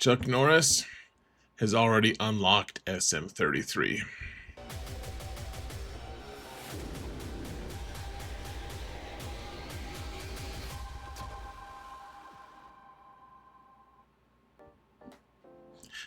Chuck Norris has already unlocked SM-33.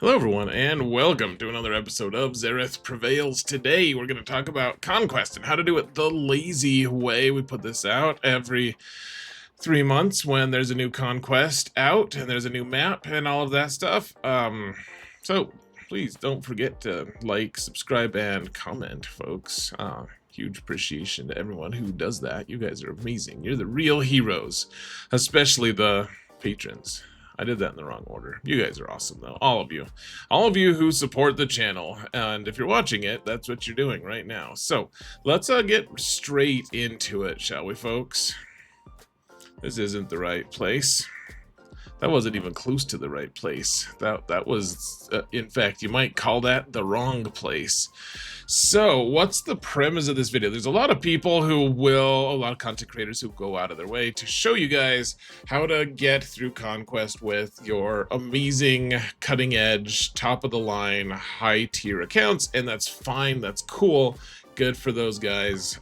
Hello everyone, and welcome to another episode of Xerath Prevails. Today we're going to talk about Conquest and how to do it the lazy way. We put this out every 3 months when there's a new Conquest out and there's a new map and all of that stuff. So please don't forget to like, subscribe, and comment, folks. Huge appreciation to everyone who does that. You guys are amazing. You're the real heroes, especially the patrons. I did that in the wrong order. You guys are awesome, though. All of you who support the channel. And if you're watching it, that's what you're doing right now. So let's get straight into it, shall we, folks? This isn't the right place. That wasn't even close to the right place. That was, in fact, you might call that the wrong place. So, what's the premise of this video? There's a lot of people a lot of content creators who go out of their way to show you guys how to get through Conquest with your amazing, cutting-edge, top-of-the-line, high-tier accounts, and that's fine, that's cool, good for those guys.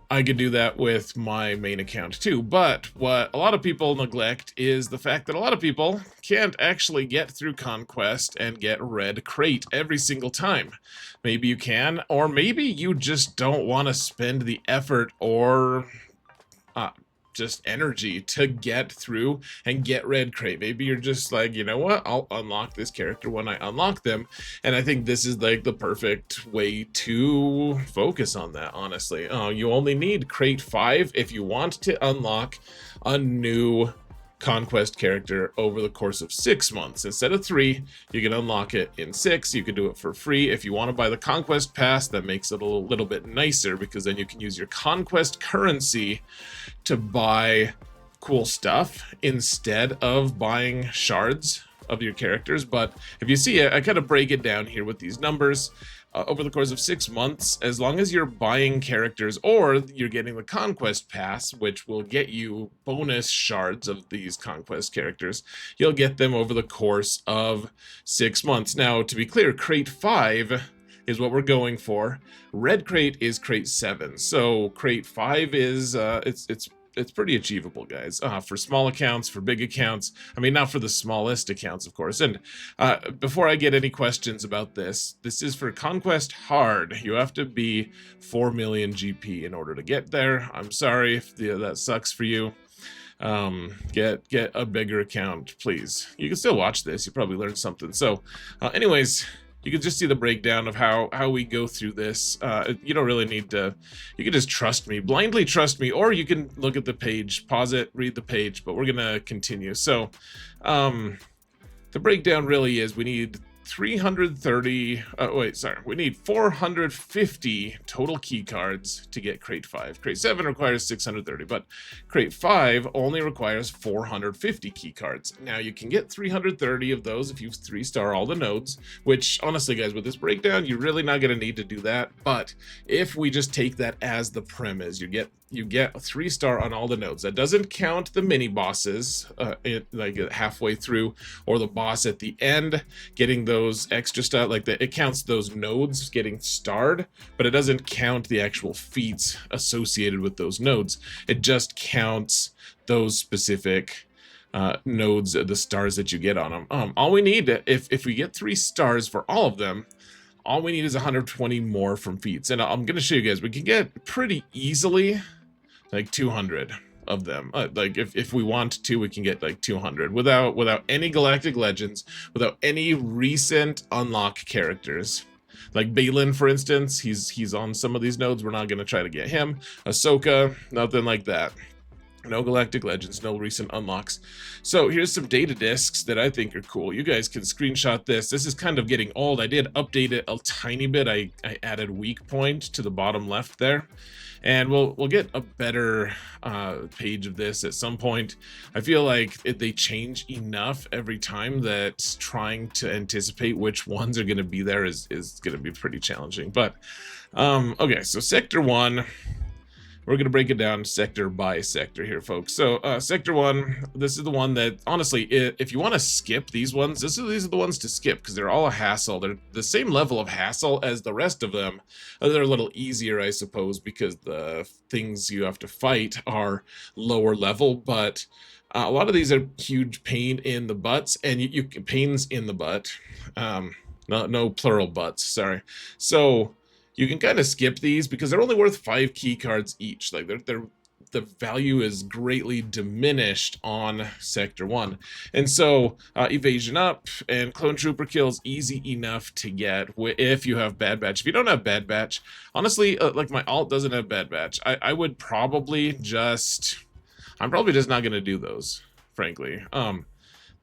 I could do that with my main account too, but what a lot of people neglect is the fact that a lot of people can't actually get through Conquest and get red crate every single time. Maybe you can, or maybe you just don't want to spend the effort or just energy to get through and get red crate. Maybe you're just like, you know what, I'll unlock this character when I unlock them, and I think this is like the perfect way to focus on that, honestly. You only need crate 5 if you want to unlock a new Conquest character over the course of 6 months. Instead of 3, you can unlock it in 6. You can do it for free. If you want to buy the Conquest pass, that makes it a little bit nicer, because then you can use your Conquest currency to buy cool stuff instead of buying shards of your characters. But if you see it, I kind of break it down here with these numbers. Over the course of 6 months, as long as you're buying characters or you're getting the Conquest Pass, which will get you bonus shards of these Conquest characters, you'll get them over the course of 6 months. Now, to be clear, crate 5 is what we're going for. Red crate is crate 7. So crate 5 is it's pretty achievable, guys, for small accounts, for big accounts. I mean, not for the smallest accounts, of course. And before I get any questions about this is for Conquest Hard. You have to be 4 million GP in order to get there. I'm sorry if that sucks for you. Get a bigger account, please. You can still watch this. You probably learned something. So anyways, you can just see the breakdown of how we go through this. You don't really need to, you can just trust me, blindly trust me, or you can look at the page, pause it, read the page, but we're gonna continue. So the breakdown really is we need 330, we need 450 total key cards to get crate 5. Crate 7 requires 630, but crate 5 only requires 450 key cards. Now you can get 330 of those if you 3-star all the nodes, which honestly, guys, with this breakdown, you're really not going to need to do that. But if we just take that as the premise, you get a 3-star on all the nodes. That doesn't count the mini bosses like halfway through, or the boss at the end getting those extra stuff. Like it counts those nodes getting starred, but it doesn't count the actual feats associated with those nodes. It just counts those specific nodes, the stars that you get on them. All we need, if we get 3 stars for all of them, all we need is 120 more from feats. And I'm going to show you guys, we can get pretty easily like 200 of them. Like if we want to, we can get like 200 without any Galactic Legends, without any recent unlock characters. Like Balin, for instance, he's on some of these nodes. We're not going to try to get him. Ahsoka, nothing like that. No Galactic Legends, no recent unlocks. So here's some data discs that I think are cool. You guys can screenshot this. This is kind of getting old. I did update it a tiny bit. I added weak point to the bottom left there. And we'll get a better page of this at some point. I feel like they change enough every time that trying to anticipate which ones are going to be there is going to be pretty challenging. But okay, so Sector 1, we're going to break it down sector by sector here, folks. So sector 1, this is the one that, honestly, if you want to skip these ones, these are the ones to skip because they're all a hassle. They're the same level of hassle as the rest of them. They're a little easier, I suppose, because the things you have to fight are lower level, but a lot of these are huge pain in the butts, and pains in the butt. No plural butts, sorry. So you can kind of skip these because they're only worth 5 key cards each. Like the value is greatly diminished on sector 1. And so evasion up and clone trooper kills easy enough to get if you have bad batch. If you don't have bad batch, honestly, like my alt doesn't have bad batch, I would probably just, I'm probably just not going to do those, frankly.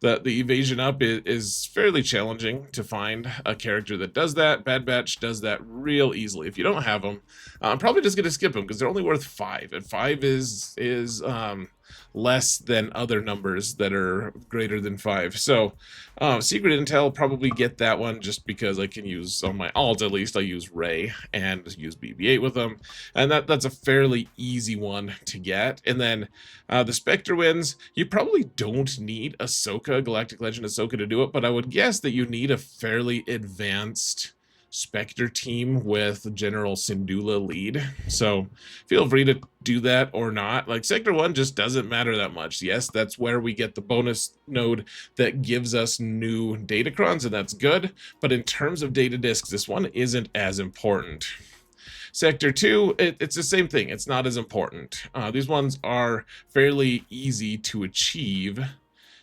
The evasion up is fairly challenging to find a character that does that. Bad Batch does that real easily. If you don't have them, I'm probably just going to skip them because they're only worth 5, and 5 is less than other numbers that are greater than 5. So secret intel, probably get that one just because I can use, on my alt at least, I use Ray and use BB-8 with them, and that's a fairly easy one to get. And then the Spectre wins, you probably don't need Ahsoka, Galactic Legend Ahsoka, to do it, but I would guess that you need a fairly advanced Spectre team with General Syndulla lead. So feel free to do that or not. Like sector 1 just doesn't matter that much. Yes, that's where we get the bonus node that gives us new Datacrons, and that's good. But in terms of data disks, this one isn't as important. Sector 2, it's the same thing. It's not as important. These ones are fairly easy to achieve.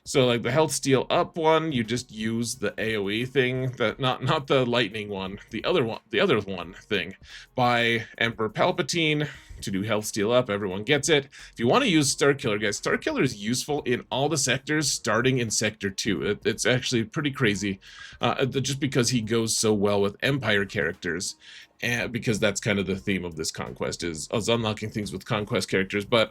So like the health steal up one, you just use the AoE thing, that not the lightning one, the other one thing, by Emperor Palpatine to do health steal up. Everyone gets it. If you want to use Star Killer, guys, Star Killer is useful in all the sectors starting in sector 2. It's actually pretty crazy, just because he goes so well with Empire characters. And because that's kind of the theme of this Conquest is unlocking things with Conquest characters. But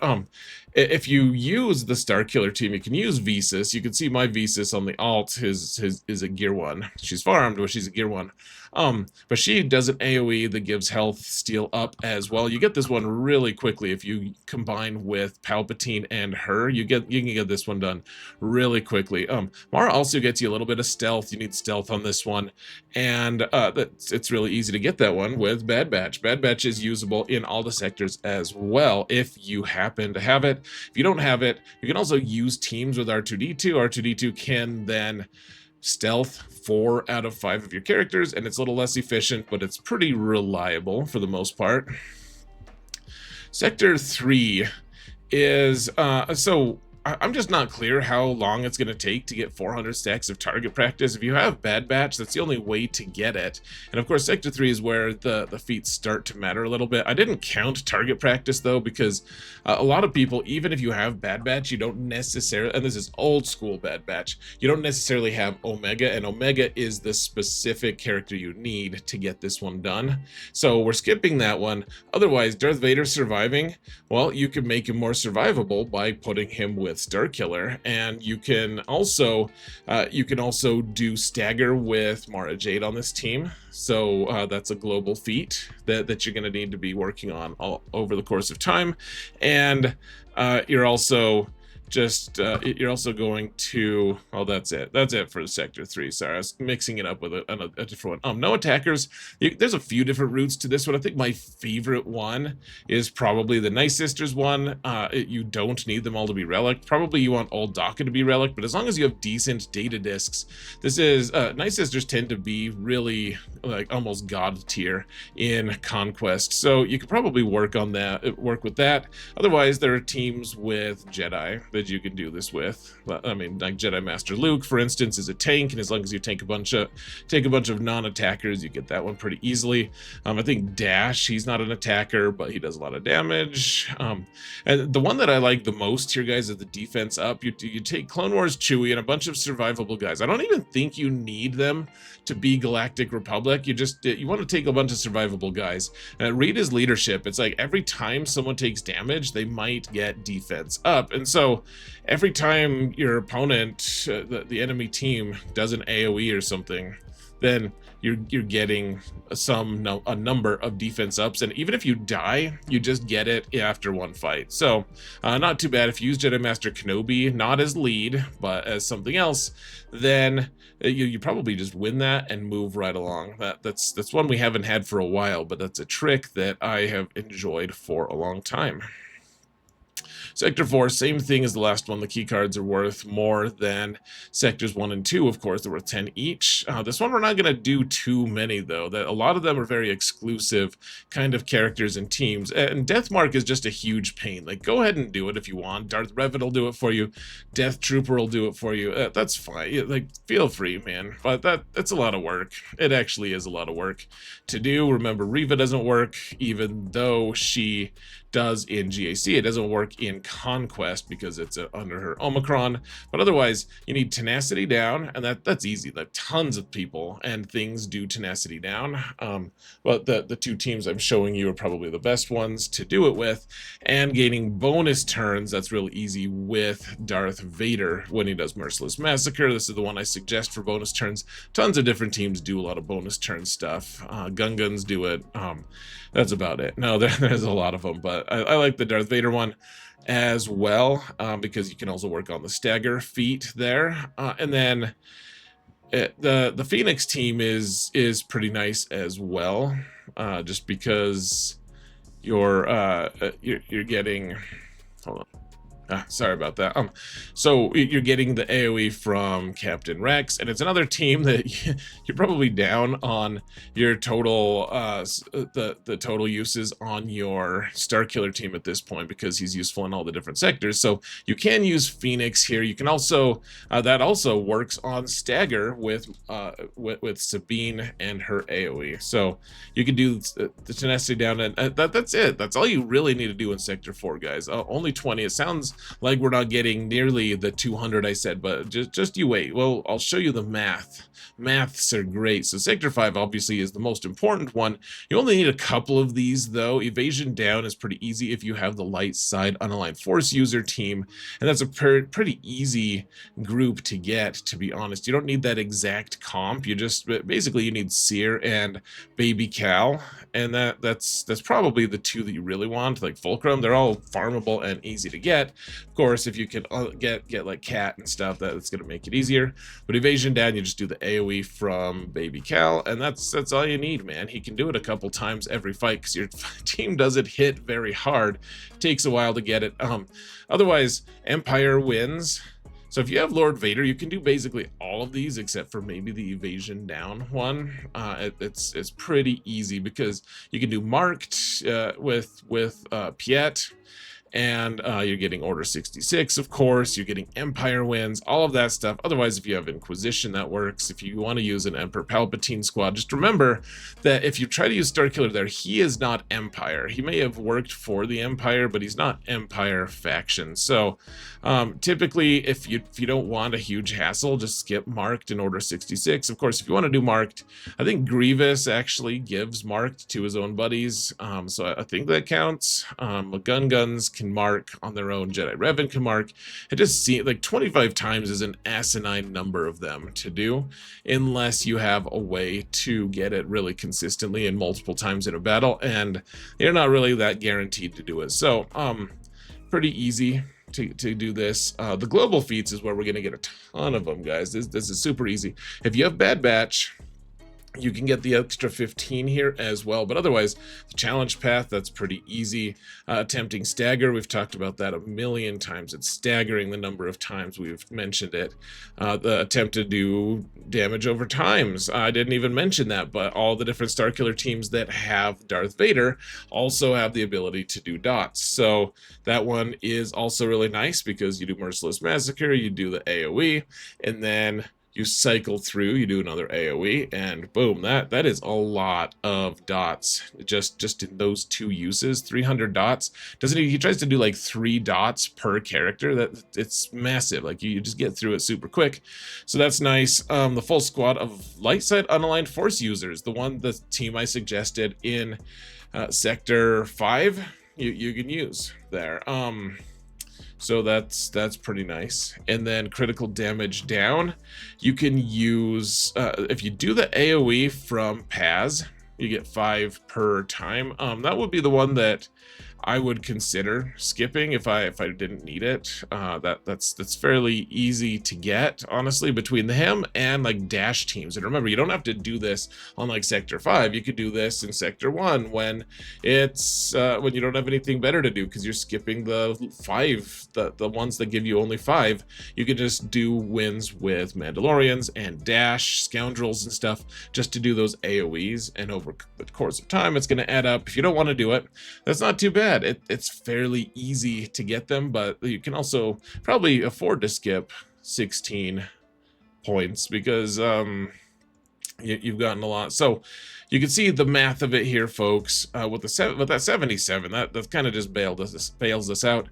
if you use the Star Killer team, you can use Visas. You can see my Visas on the alt is a gear 1. She's farmed, but she's a gear 1. But she does an AoE that gives health steal up as well. You get this one really quickly if you combine with Palpatine and her. You can get this one done really quickly. Mara also gets you a little bit of stealth. You need stealth on this one, and it's really easy to get that one with Bad Batch. Bad Batch is usable in all the sectors as well if you happen to have it. If you don't have it, you can also use teams with R2-D2. R2-D2 can then stealth 4 out of 5 of your characters, and it's a little less efficient, but it's pretty reliable for the most part. Sector 3 is so I'm just not clear how long it's going to take to get 400 stacks of target practice. If you have Bad Batch, that's the only way to get it. And of course, Sector 3 is where the feats start to matter a little bit. I didn't count target practice, though, because a lot of people, even if you have Bad Batch, you don't necessarily, and this is old school Bad Batch, you don't necessarily have Omega, and Omega is the specific character you need to get this one done. So we're skipping that one. Otherwise, Darth Vader surviving, well, you can make him more survivable by putting him with Star Killer, and you can also do stagger with Mara Jade on this team. So that's a global feat that you're going to need to be working on all over the course of time, and you're also going to, oh, that's it for Sector 3. Sorry, I was mixing it up with a different one. No attackers. There's a few different routes to this one. I think my favorite one is probably the Night Sisters one. You don't need them all to be relic. Probably you want Old Daka to be relic, but as long as you have decent data discs, this is Night Sisters tend to be really like almost god tier in Conquest, so you could probably work with that. Otherwise, there are teams with Jedi that you can do this with. I mean, like Jedi Master Luke, for instance, is a tank, and as long as you take a bunch of non-attackers, you get that one pretty easily. I think Dash, he's not an attacker, but he does a lot of damage. And the one that I like the most here, guys, is the defense up. You take Clone Wars Chewie and a bunch of survivable guys. I don't even think you need them to be Galactic Republic. You want to take a bunch of survivable guys. Read his leadership. It's like every time someone takes damage, they might get defense up, and so every time your opponent, the enemy team, does an AoE or something, then you're getting a number of defense ups, and even if you die, you just get it after one fight. So not too bad. If you use Jedi Master Kenobi not as lead but as something else, then you probably just win that and move right along. That's one we haven't had for a while, but that's a trick that I have enjoyed for a long time. Sector 4, same thing as the last one. The key cards are worth more than sectors 1 and 2, of course. They're worth 10 each. This one we're not going to do too many, though. A lot of them are very exclusive kind of characters and teams. And Deathmark is just a huge pain. Like, go ahead and do it if you want. Darth Revan will do it for you. Death Trooper will do it for you. That's fine. Like, feel free, man. But that's a lot of work. It actually is a lot of work to do. Remember, Reva doesn't work, even though she does in GAC. It doesn't work in Conquest because it's under her Omicron, but otherwise you need tenacity down, and that's easy. Like, tons of people and things do tenacity down, but the two teams I'm showing you are probably the best ones to do it with. And gaining bonus turns, that's real easy with Darth Vader when he does Merciless Massacre. This is the one I suggest for bonus turns. Tons of different teams do a lot of bonus turn stuff. Gungans do it. That's about it. No, there's a lot of them, but I like the Darth Vader one as well, because you can also work on the stagger feat there. And then the Phoenix team is pretty nice as well, just because you're getting, hold on. Sorry about that. So you're getting the AoE from Captain Rex, and it's another team that you're probably down on your total, the total uses on your Starkiller team at this point, because he's useful in all the different sectors. So you can use Phoenix here. You can also, that also works on Stagger with Sabine and her AoE. So you can do the tenacity down, and that's it. That's all you really need to do in Sector 4, guys. Only 20. It sounds like we're not getting nearly the 200 I said, but just you wait. Well, I'll show you the math. Maths are great. So Sector 5 obviously is the most important one. You only need a couple of these, though. Evasion down is pretty easy if you have the light side unaligned force user team, and that's a pretty easy group to get, to be honest. You don't need that exact comp. You just basically you need Seer and Baby Cal, and that's probably the two that you really want. Like Fulcrum, they're all farmable and easy to get. Of course, if you can get like Cat and stuff, that's going to make it easier. But Evasion down, you just do the AoE from Baby Cal, and that's all you need, man. He can do it a couple times every fight because your team doesn't hit very hard. It takes a while to get it. Otherwise, Empire wins. So if you have Lord Vader, you can do basically all of these except for maybe the Evasion down one. It's pretty easy because you can do Marked with Piet, and you're getting Order 66, of course. You're getting Empire wins, all of that stuff. Otherwise, if you have Inquisition, that works. If you want to use an Emperor Palpatine squad, just remember that if you try to use Starkiller there, he is not Empire. He may have worked for the Empire, but he's not Empire faction. So typically, if you don't want a huge hassle, just skip Marked in Order 66. Of course, if you want to do Marked, I think Grievous actually gives Marked to his own buddies, so I think that counts. Guns can mark on their own. Jedi Revan can mark. It just seems like 25 times is an asinine number of them to do, unless you have a way to get it really consistently and multiple times in a battle, and you're not really that guaranteed to do it. So pretty easy to do this. The global feats is where we're going to get a ton of them, guys. This is super easy. If you have Bad Batch, you can get the extra 15 here as well, but otherwise the challenge path, that's pretty easy. Attempting Stagger, we've talked about that a million times. It's staggering the number of times we've mentioned it. The attempt to do damage over times, I didn't even mention that, but all the different Starkiller teams that have Darth Vader also have the ability to do dots. So that one is also really nice because you do Merciless Massacre, you do the AoE, and then you cycle through, you do another AoE, and boom, that is a lot of dots just in those two uses. 300 dots. He tries to do like 3 dots per character. It's massive. Like you just get through it super quick. So that's nice. The full squad of light side unaligned force users, the team I suggested in Sector 5, you can use there. So that's pretty nice. And then critical damage down, you can use, if you do the AoE from Paz, you get 5 per time. That would be the one that I would consider skipping if I didn't need it. That's fairly easy to get, honestly, between him and like dash teams. And remember, you don't have to do this on like Sector 5. You could do this in Sector 1 when it's when you don't have anything better to do, because you're skipping the 5, the ones that give you only 5. You can just do wins with Mandalorians and dash scoundrels and stuff just to do those AoEs, and over the course of time it's going to add up. If you don't want to do it, that's not too bad. It's fairly easy to get them, but you can also probably afford to skip 16 points because you've gotten a lot. So you can see the math of it here, folks. With that 77, that kind of just bails us out.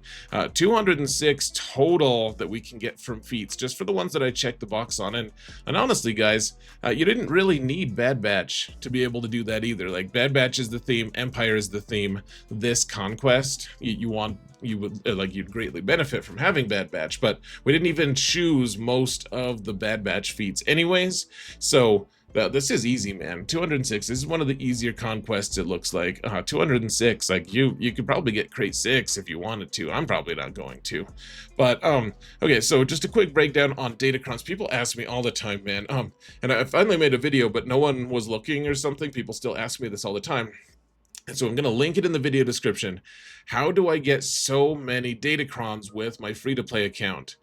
206 total that we can get from feats, just for the ones that I checked the box on. And honestly, guys, you didn't really need Bad Batch to be able to do that either. Like, Bad Batch is the theme, Empire is the theme. This Conquest, you'd greatly benefit from having Bad Batch, but we didn't even choose most of the Bad Batch feats anyways. So this is easy, man. 206. This is one of the easier conquests, it looks like. 206. Like, you could probably get crate 6 if you wanted to. I'm probably not going to. But okay, so just a quick breakdown on Datacrons. People ask me all the time, man. And I finally made a video, but no one was looking or something. People still ask me this all the time. And so I'm going to link it in the video description. How do I get so many Datacrons with my free-to-play account?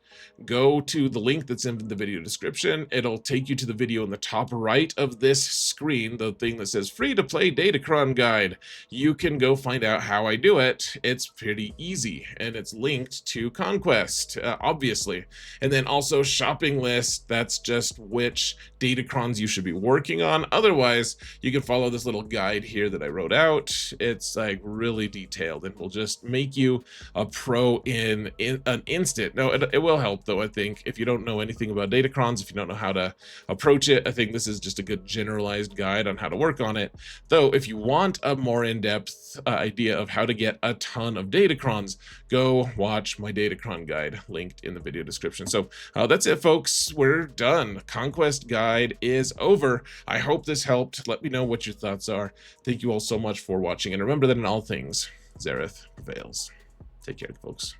Go to the link that's in the video description. It'll take you to the video in the top right of this screen, the thing that says free-to-play Datacron guide. You can go find out how I do it. It's pretty easy, and it's linked to Conquest, obviously. And then also shopping list, that's just which Datacrons you should be working on. Otherwise, you can follow this little guide here that I wrote out. It's like really detailed, and will just make you a pro in an instant. No, it will help, though, I think. If you don't know anything about Datacrons, if you don't know how to approach it, I think this is just a good generalized guide on how to work on it. Though, if you want a more in-depth idea of how to get a ton of Datacrons, go watch my Datacron guide, linked in the video description. So that's it, folks. We're done. Conquest guide is over. I hope this helped. Let me know what your thoughts are. Thank you all so much for watching, and remember that in all things, Xaereth prevails. Take care, folks.